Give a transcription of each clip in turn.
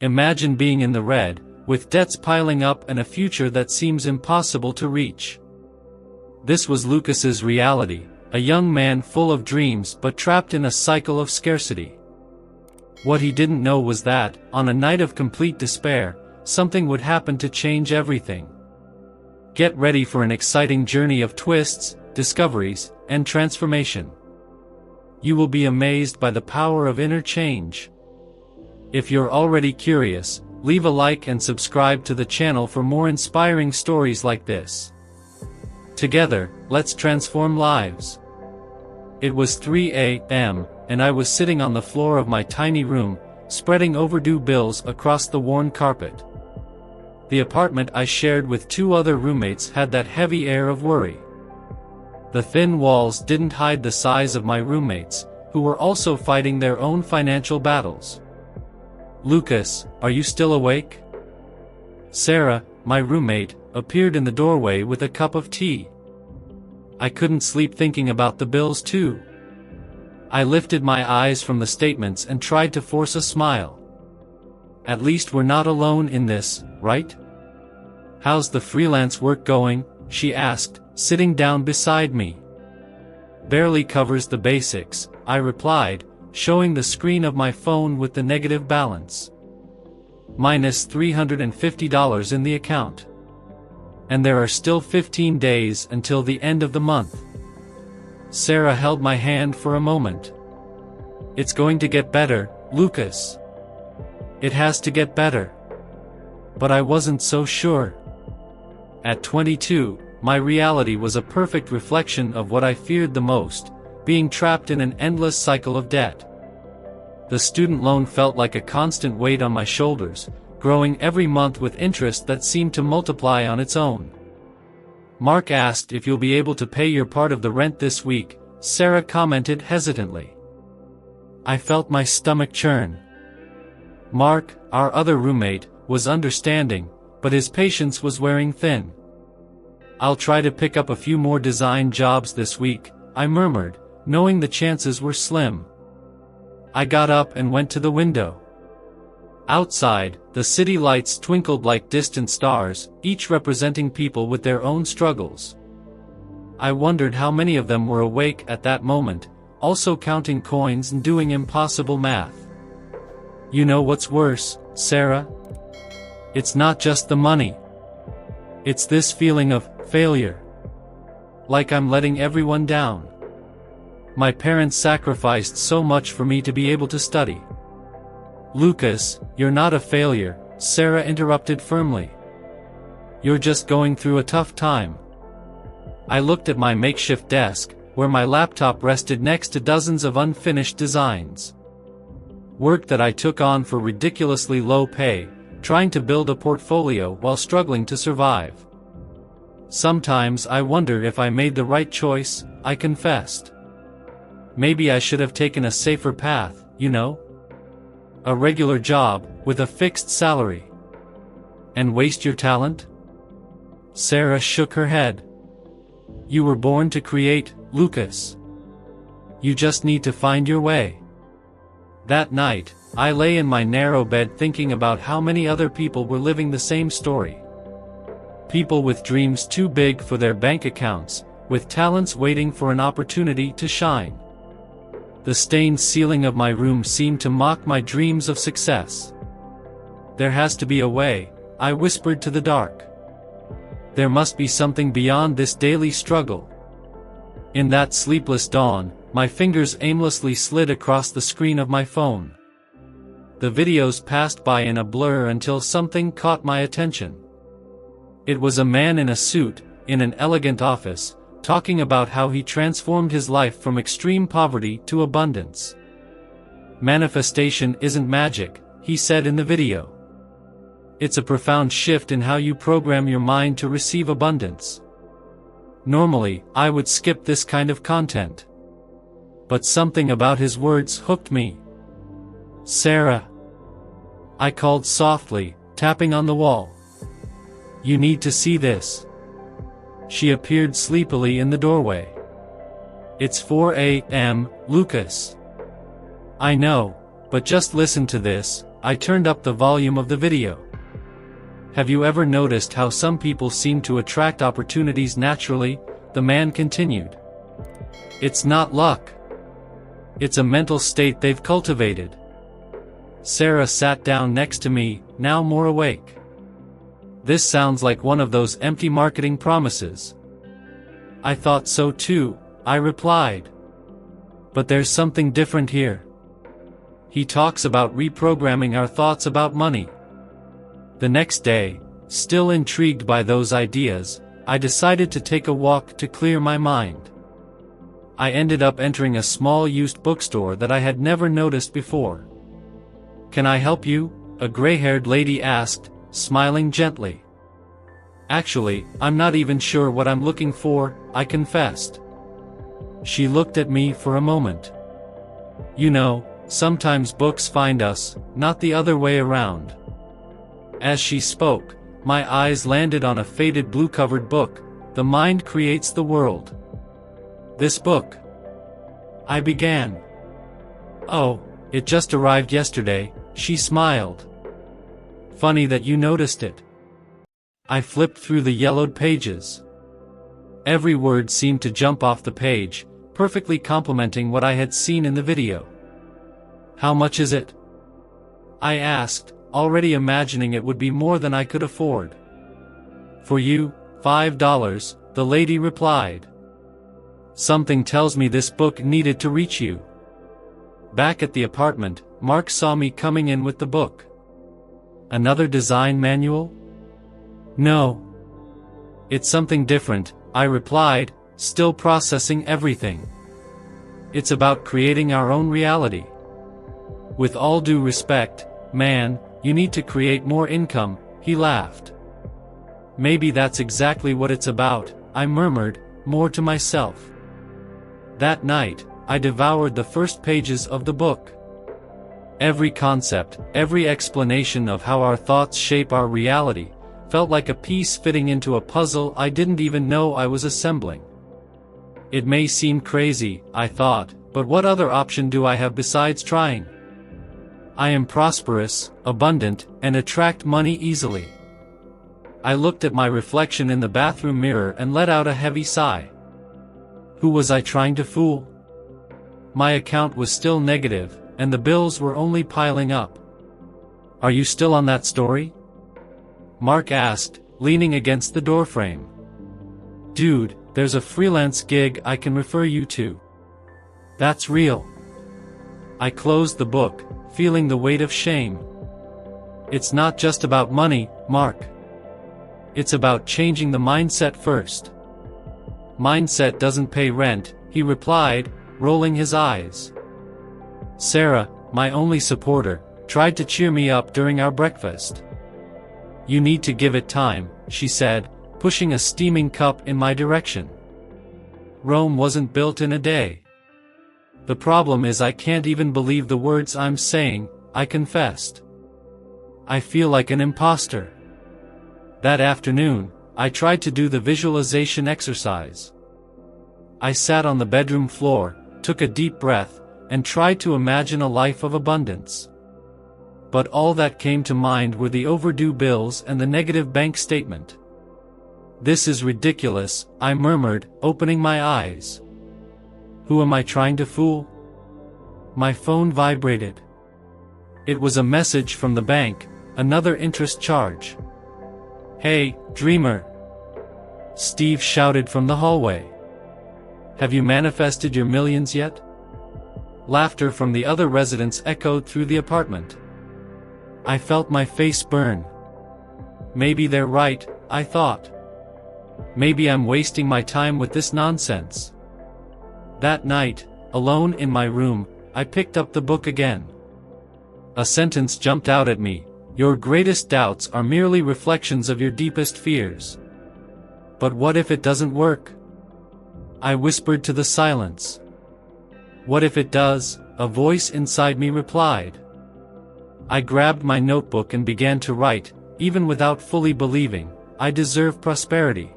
Imagine being in the red, with debts piling up and a future that seems impossible to reach. This was Lucas's reality, a young man full of dreams but trapped in a cycle of scarcity. What he didn't know was that, on a night of complete despair, something would happen to change everything. Get ready for an exciting journey of twists, discoveries, and transformation. You will be amazed by the power of inner change. If you're already curious, leave a like and subscribe to the channel for more inspiring stories like this. Together, let's transform lives. It was 3 a.m., and I was sitting on the floor of my tiny room, spreading overdue bills across the worn carpet. The apartment I shared with 2 other roommates had that heavy air of worry. The thin walls didn't hide the size of my roommates, who were also fighting their own financial battles. "Lucas, are you still awake?" Sarah, my roommate, appeared in the doorway with a cup of tea. I couldn't sleep thinking about the bills too. I lifted my eyes from the statements and tried to force a smile. At least we're not alone in this, right? "How's the freelance work going?" she asked, sitting down beside me. "Barely covers the basics," I replied, showing the screen of my phone with the negative balance. Minus $350 in the account. And there are still 15 days until the end of the month. Sarah held my hand for a moment. "It's going to get better, Lucas. It has to get better." But I wasn't so sure. At 22, my reality was a perfect reflection of what I feared the most, being trapped in an endless cycle of debt. The student loan felt like a constant weight on my shoulders, growing every month with interest that seemed to multiply on its own. "Mark asked if you'll be able to pay your part of the rent this week," Sarah commented hesitantly. I felt my stomach churn. Mark, our other roommate, was understanding, but his patience was wearing thin. "I'll try to pick up a few more design jobs this week," I murmured, knowing the chances were slim. I got up and went to the window. Outside, the city lights twinkled like distant stars, each representing people with their own struggles. I wondered how many of them were awake at that moment, also counting coins and doing impossible math. "You know what's worse, Sarah? It's not just the money. It's this feeling of failure. Like I'm letting everyone down. My parents sacrificed so much for me to be able to study." "Lucas, you're not a failure," Sarah interrupted firmly. "You're just going through a tough time." I looked at my makeshift desk, where my laptop rested next to dozens of unfinished designs. Work that I took on for ridiculously low pay, trying to build a portfolio while struggling to survive. "Sometimes I wonder if I made the right choice," I confessed. "Maybe I should have taken a safer path, you know? A regular job, with a fixed salary. And waste your talent?" Sarah shook her head. "You were born to create, Lucas. You just need to find your way." That night, I lay in my narrow bed thinking about how many other people were living the same story. People with dreams too big for their bank accounts, with talents waiting for an opportunity to shine. The stained ceiling of my room seemed to mock my dreams of success. "There has to be a way," I whispered to the dark. "There must be something beyond this daily struggle." In that sleepless dawn, my fingers aimlessly slid across the screen of my phone. The videos passed by in a blur until something caught my attention. It was a man in a suit, in an elegant office, talking about how he transformed his life from extreme poverty to abundance. "Manifestation isn't magic," he said in the video. "It's a profound shift in how you program your mind to receive abundance." Normally, I would skip this kind of content. But something about his words hooked me. "Sarah," I called softly, tapping on the wall. "You need to see this." She appeared sleepily in the doorway. "It's 4 a.m., Lucas." "I know, but just listen to this," I turned up the volume of the video. Have you ever noticed how some people seem to attract opportunities naturally? The man continued. It's not luck. It's a mental state they've cultivated. Sarah sat down next to me, now more awake. This sounds like one of those empty marketing promises. I thought so too, I replied. But there's something different here. He talks about reprogramming our thoughts about money. The next day, still intrigued by those ideas, I decided to take a walk to clear my mind. I ended up entering a small used bookstore that I had never noticed before. Can I help you? A gray-haired lady asked, smiling gently. Actually, I'm not even sure what I'm looking for, I confessed. She looked at me for a moment. You know, sometimes books find us, not the other way around. As she spoke, my eyes landed on a faded blue-covered book, The Mind Creates the World. This book. I began. Oh, it just arrived yesterday, she smiled. Funny that you noticed it. I flipped through the yellowed pages. Every word seemed to jump off the page, perfectly complementing what I had seen in the video. How much is it? I asked, already imagining it would be more than I could afford. For you, $5, the lady replied. Something tells me this book needed to reach you. Back at the apartment, Mark saw me coming in with the book. Another design manual? No. It's something different, I replied, still processing everything. It's about creating our own reality. With all due respect, man, you need to create more income, he laughed. Maybe that's exactly what it's about, I murmured, more to myself. That night, I devoured the first pages of the book. Every concept, every explanation of how our thoughts shape our reality, felt like a piece fitting into a puzzle I didn't even know I was assembling. It may seem crazy, I thought, but what other option do I have besides trying? I am prosperous, abundant, and attract money easily. I looked at my reflection in the bathroom mirror and let out a heavy sigh. Who was I trying to fool? My account was still negative, and the bills were only piling up. Are you still on that story? Mark asked, leaning against the doorframe. Dude, there's a freelance gig I can refer you to. That's real. I closed the book, feeling the weight of shame. It's not just about money, Mark. It's about changing the mindset first. Mindset doesn't pay rent, he replied, rolling his eyes. Sarah, my only supporter, tried to cheer me up during our breakfast. You need to give it time, she said, pushing a steaming cup in my direction. Rome wasn't built in a day. The problem is I can't even believe the words I'm saying, I confessed. I feel like an imposter. That afternoon, I tried to do the visualization exercise. I sat on the bedroom floor, took a deep breath, and tried to imagine a life of abundance. But all that came to mind were the overdue bills and the negative bank statement. This is ridiculous, I murmured, opening my eyes. Who am I trying to fool? My phone vibrated. It was a message from the bank, another interest charge. Hey, dreamer! Steve shouted from the hallway. Have you manifested your millions yet? Laughter from the other residents echoed through the apartment. I felt my face burn. Maybe they're right, I thought. Maybe I'm wasting my time with this nonsense. That night, alone in my room, I picked up the book again. A sentence jumped out at me. Your greatest doubts are merely reflections of your deepest fears. But what if it doesn't work? I whispered to the silence. What if it does? A voice inside me replied. I grabbed my notebook and began to write, even without fully believing, I deserve prosperity.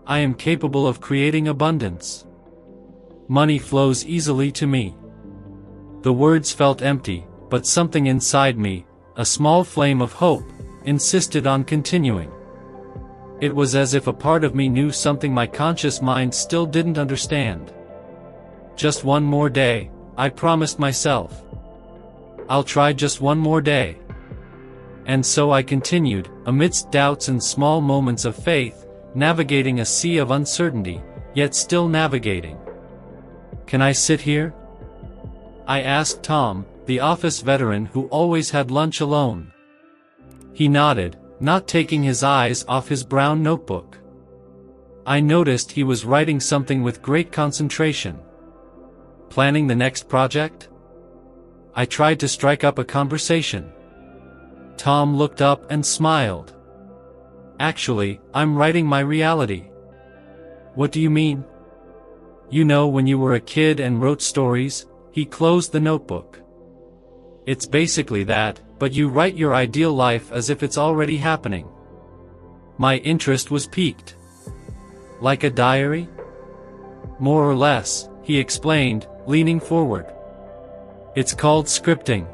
I am capable of creating abundance. Money flows easily to me. The words felt empty, but something inside me, a small flame of hope, insisted on continuing. It was as if a part of me knew something my conscious mind still didn't understand. Just one more day, I promised myself. I'll try just one more day. And so I continued, amidst doubts and small moments of faith, navigating a sea of uncertainty, yet still navigating. "Can I sit here?" I asked Tom, the office veteran who always had lunch alone. He nodded, not taking his eyes off his brown notebook. I noticed he was writing something with great concentration. Planning the next project? I tried to strike up a conversation. Tom looked up and smiled. "Actually, I'm writing my reality." "What do you mean?" "You know when you were a kid and wrote stories?" He closed the notebook. "It's basically that, but you write your ideal life as if it's already happening." My interest was piqued. "Like a diary?" "More or less," he explained, leaning forward. "It's called scripting.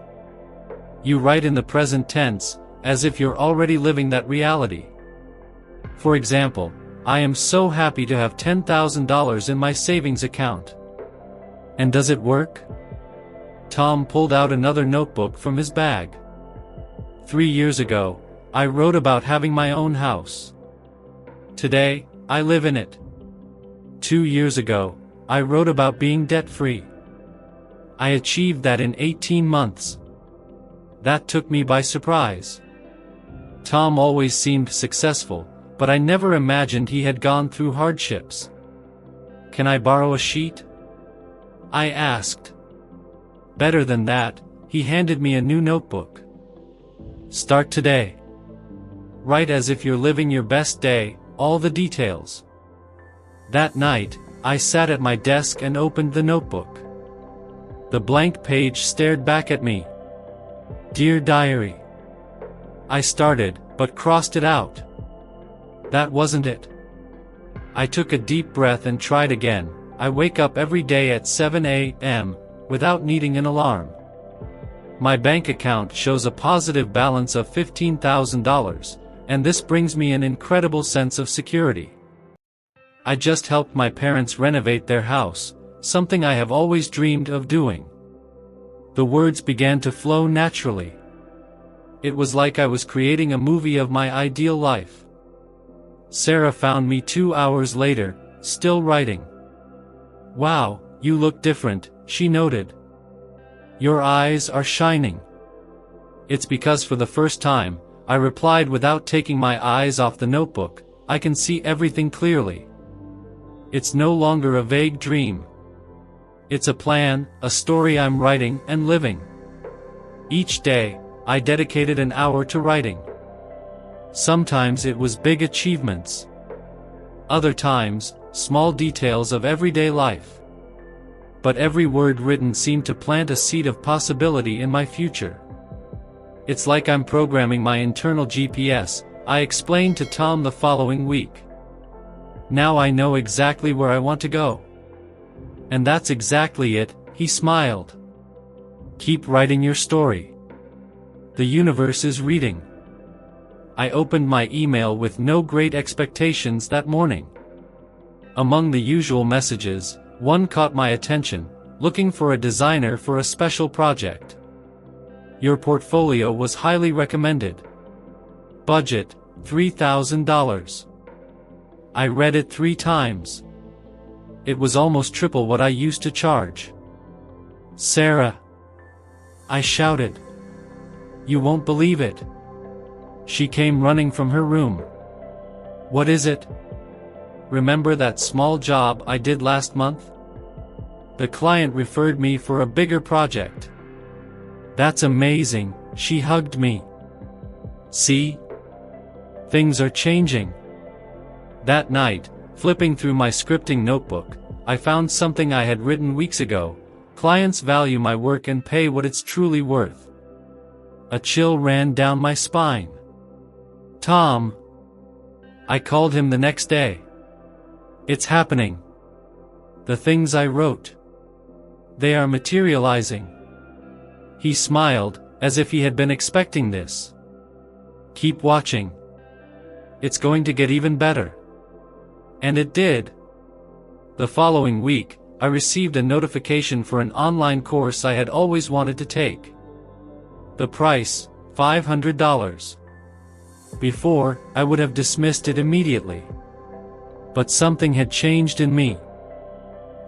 You write in the present tense, as if you're already living that reality. For example, I am so happy to have $10,000 in my savings account. And does it work?" Tom pulled out another notebook from his bag. 3 years ago, I wrote about having my own house. Today, I live in it. 2 years ago, I wrote about being debt-free. I achieved that in 18 months. That took me by surprise. Tom always seemed successful, but I never imagined he had gone through hardships. "Can I borrow a sheet?" I asked. Better than that, he handed me a new notebook. "Start today. Write as if you're living your best day, all the details." That night, I sat at my desk and opened the notebook. The blank page stared back at me. "Dear Diary." I started, but crossed it out. That wasn't it. I took a deep breath and tried again. I wake up every day at 7 a.m., without needing an alarm. My bank account shows a positive balance of $15,000, and this brings me an incredible sense of security. I just helped my parents renovate their house, something I have always dreamed of doing. The words began to flow naturally. It was like I was creating a movie of my ideal life. Sarah found me 2 hours later, still writing. "Wow, you look different," she noted. "Your eyes are shining." "It's because for the first time," I replied without taking my eyes off the notebook, "I can see everything clearly. It's no longer a vague dream. It's a plan, a story I'm writing and living." Each day, I dedicated an hour to writing. Sometimes it was big achievements. Other times, small details of everyday life. But every word written seemed to plant a seed of possibility in my future. "It's like I'm programming my internal GPS," I explained to Tom the following week. "Now I know exactly where I want to go." "And that's exactly it," he smiled. "Keep writing your story. The universe is reading." I opened my email with no great expectations that morning. Among the usual messages, one caught my attention, looking for a designer for a special project. "Your portfolio was highly recommended. Budget, $3,000. I read it 3 times. It was almost triple what I used to charge. "Sarah!" I shouted. "You won't believe it." She came running from her room. "What is it?" "Remember that small job I did last month? The client referred me for a bigger project." "That's amazing," she hugged me. "See? Things are changing." That night, flipping through my scripting notebook, I found something I had written weeks ago. "Clients value my work and pay what it's truly worth." A chill ran down my spine. "Tom." I called him the next day. "It's happening. The things I wrote. They are materializing." He smiled, as if he had been expecting this. Keep watching. It's going to get even better. And it did. The following week, I received a notification for an online course I had always wanted to take. The price, $500. Before, I would have dismissed it immediately. But something had changed in me.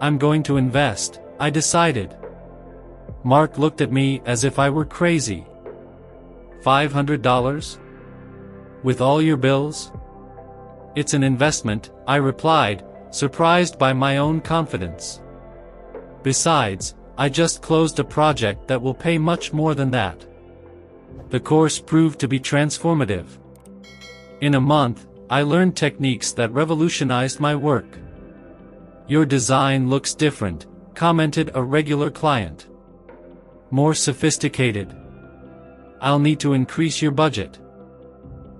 I'm going to invest, I decided. Mark looked at me as if I were crazy. $500? With all your bills? It's an investment, I replied, surprised by my own confidence. Besides, I just closed a project that will pay much more than that. The course proved to be transformative. In a month, I learned techniques that revolutionized my work. Your design looks different, commented a regular client. More sophisticated. I'll need to increase your budget.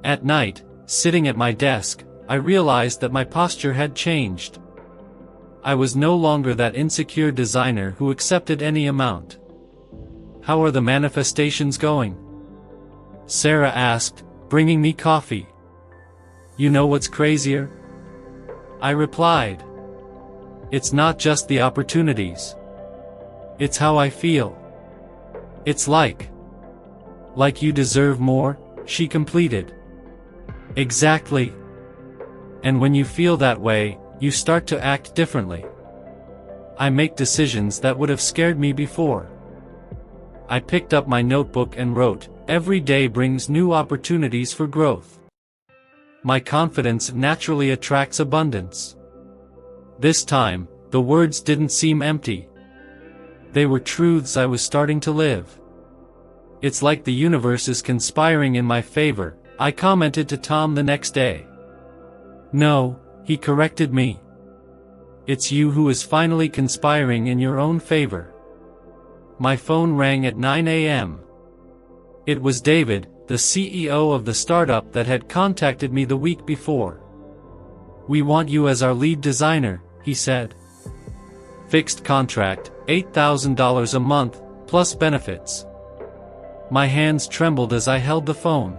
At night, sitting at my desk, I realized that my posture had changed. I was no longer that insecure designer who accepted any amount. How are the manifestations going? Sarah asked, bringing me coffee. You know what's crazier? I replied. It's not just the opportunities. It's how I feel. It's like you deserve more, she completed. Exactly. And when you feel that way, you start to act differently. I make decisions that would have scared me before. I picked up my notebook and wrote, "Every day brings new opportunities for growth." My confidence naturally attracts abundance. This time, the words didn't seem empty. They were truths I was starting to live. It's like the universe is conspiring in my favor, I commented to Tom the next day. No, he corrected me. It's you who is finally conspiring in your own favor. My phone rang at 9 a.m. It was David, the CEO of the startup that had contacted me the week before. We want you as our lead designer, he said. Fixed contract, $8,000 a month, plus benefits. My hands trembled as I held the phone.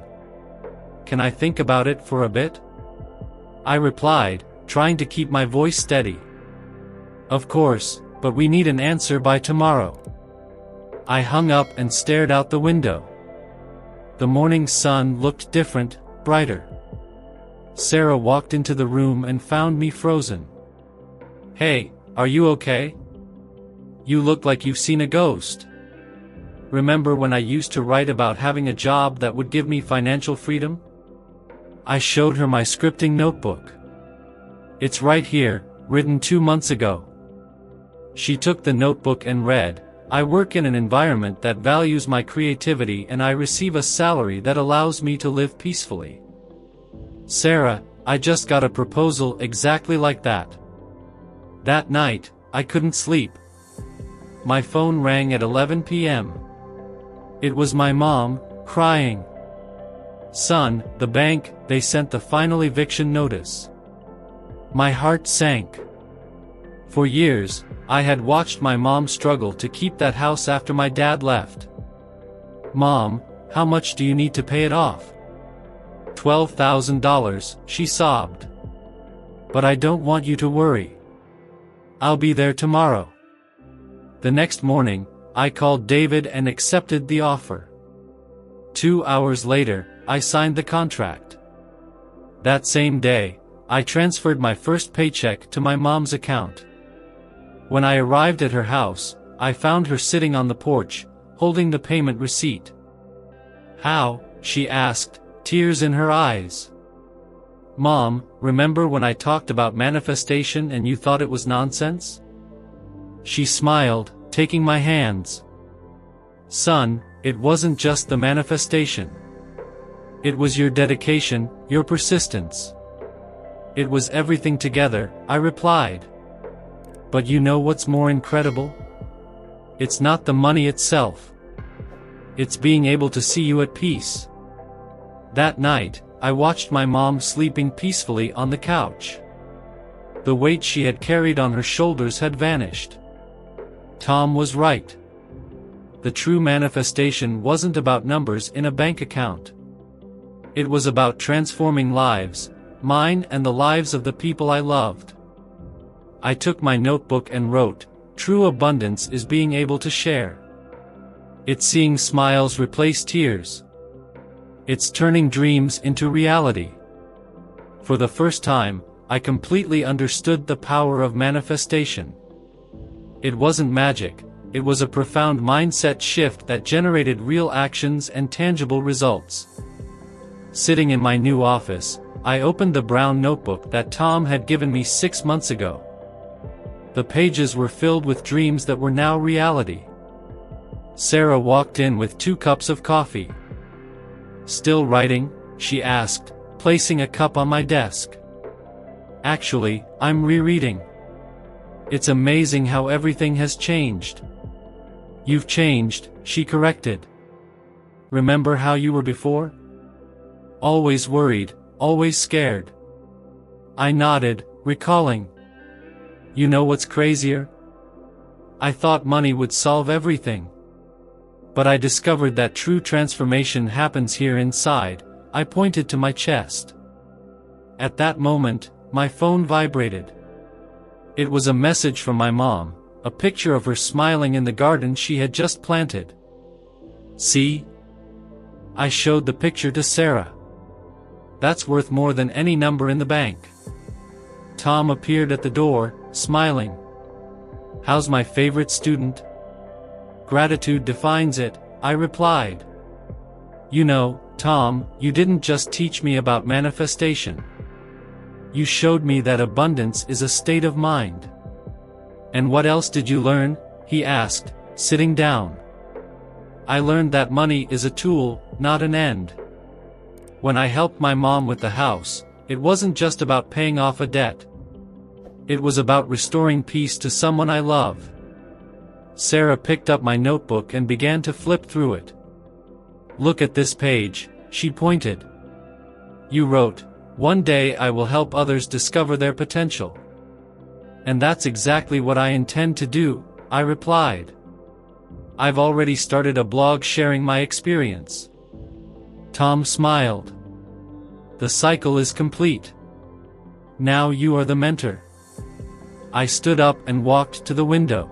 Can I think about it for a bit? I replied, trying to keep my voice steady. Of course, but we need an answer by tomorrow. I hung up and stared out the window. The morning sun looked different, brighter. Sarah walked into the room and found me frozen. Hey, are you okay? You look like you've seen a ghost. Remember when I used to write about having a job that would give me financial freedom? I showed her my scripting notebook. It's right here, written 2 months ago. She took the notebook and read, I work in an environment that values my creativity and I receive a salary that allows me to live peacefully. Sarah, I just got a proposal exactly like that. That night, I couldn't sleep. My phone rang at 11 p.m. It was my mom, crying. Son, the bank, they sent the final eviction notice. My heart sank. For years, I had watched my mom struggle to keep that house after my dad left. Mom, how much do you need to pay it off? $12,000, she sobbed. But I don't want you to worry. I'll be there tomorrow. The next morning, I called David and accepted the offer. 2 hours later, I signed the contract. That same day, I transferred my first paycheck to my mom's account. When I arrived at her house, I found her sitting on the porch, holding the payment receipt. How? She asked, tears in her eyes. Mom, remember when I talked about manifestation and you thought it was nonsense? She smiled, taking my hands. Son, it wasn't just the manifestation. It was your dedication, your persistence. It was everything together, I replied. But you know what's more incredible? It's not the money itself. It's being able to see you at peace. That night, I watched my mom sleeping peacefully on the couch. The weight she had carried on her shoulders had vanished. Tom was right. the true manifestation wasn't about numbers in a bank account. It was about transforming lives, mine and the lives of the people I loved. I took my notebook and wrote, "True abundance is being able to share. It's seeing smiles replace tears. It's turning dreams into reality." For the first time, I completely understood the power of manifestation. It wasn't magic, it was a profound mindset shift that generated real actions and tangible results. Sitting in my new office, I opened the brown notebook that Tom had given me 6 months ago. The pages were filled with dreams that were now reality. Sarah walked in with 2 cups of coffee. "Still writing?" she asked, placing a cup on my desk. "Actually, I'm rereading. It's amazing how everything has changed." "You've changed," she corrected. "Remember how you were before? Always worried, always scared." I nodded, recalling. "You know what's crazier? I thought money would solve everything. But I discovered that true transformation happens here inside." I pointed to my chest. At that moment, my phone vibrated. It was a message from my mom, a picture of her smiling in the garden she had just planted. "See?" I showed the picture to Sarah. "That's worth more than any number in the bank." Tom appeared at the door, smiling. "How's my favorite student?" "Gratitude defines it," I replied. "You know, Tom, you didn't just teach me about manifestation. You showed me that abundance is a state of mind." "And what else did you learn?" he asked, sitting down. "I learned that money is a tool, not an end. When I helped my mom with the house, it wasn't just about paying off a debt. It was about restoring peace to someone I love." Sarah picked up my notebook and began to flip through it. "Look at this page," she pointed. "You wrote, 'One day I will help others discover their potential.' And that's exactly what I intend to do," I replied. "I've already started a blog sharing my experience." Tom smiled. "The cycle is complete. Now you are the mentor." I stood up and walked to the window.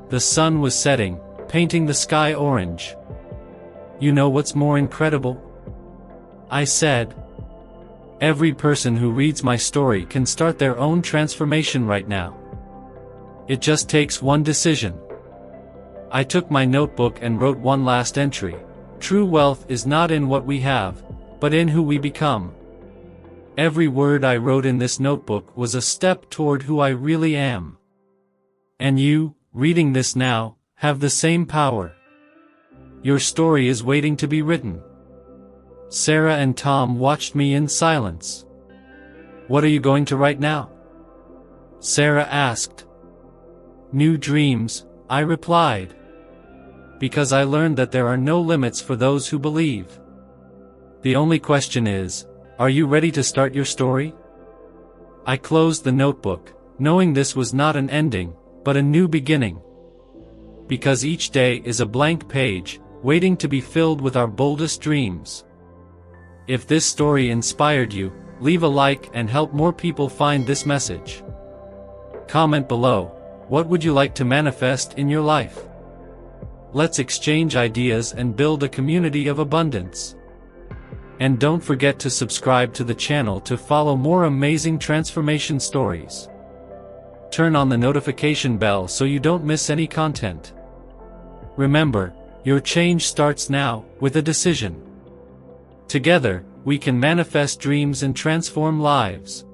The sun was setting, painting the sky orange. "You know what's more incredible?" I said. "Every person who reads my story can start their own transformation right now. It just takes one decision." I took my notebook and wrote one last entry. "True wealth is not in what we have, but in who we become." Every word I wrote in this notebook was a step toward who I really am. And you, reading this now, have the same power. Your story is waiting to be written. Sarah and Tom watched me in silence. "What are you going to write now?" Sarah asked. "New dreams," I replied. "Because I learned that there are no limits for those who believe. The only question is, are you ready to start your story?" I closed the notebook, knowing this was not an ending, but a new beginning. Because each day is a blank page, waiting to be filled with our boldest dreams. If this story inspired you, leave a like and help more people find this message. Comment below, what would you like to manifest in your life? Let's exchange ideas and build a community of abundance. And don't forget to subscribe to the channel to follow more amazing transformation stories. Turn on the notification bell so you don't miss any content. Remember, your change starts now, with a decision. Together, we can manifest dreams and transform lives.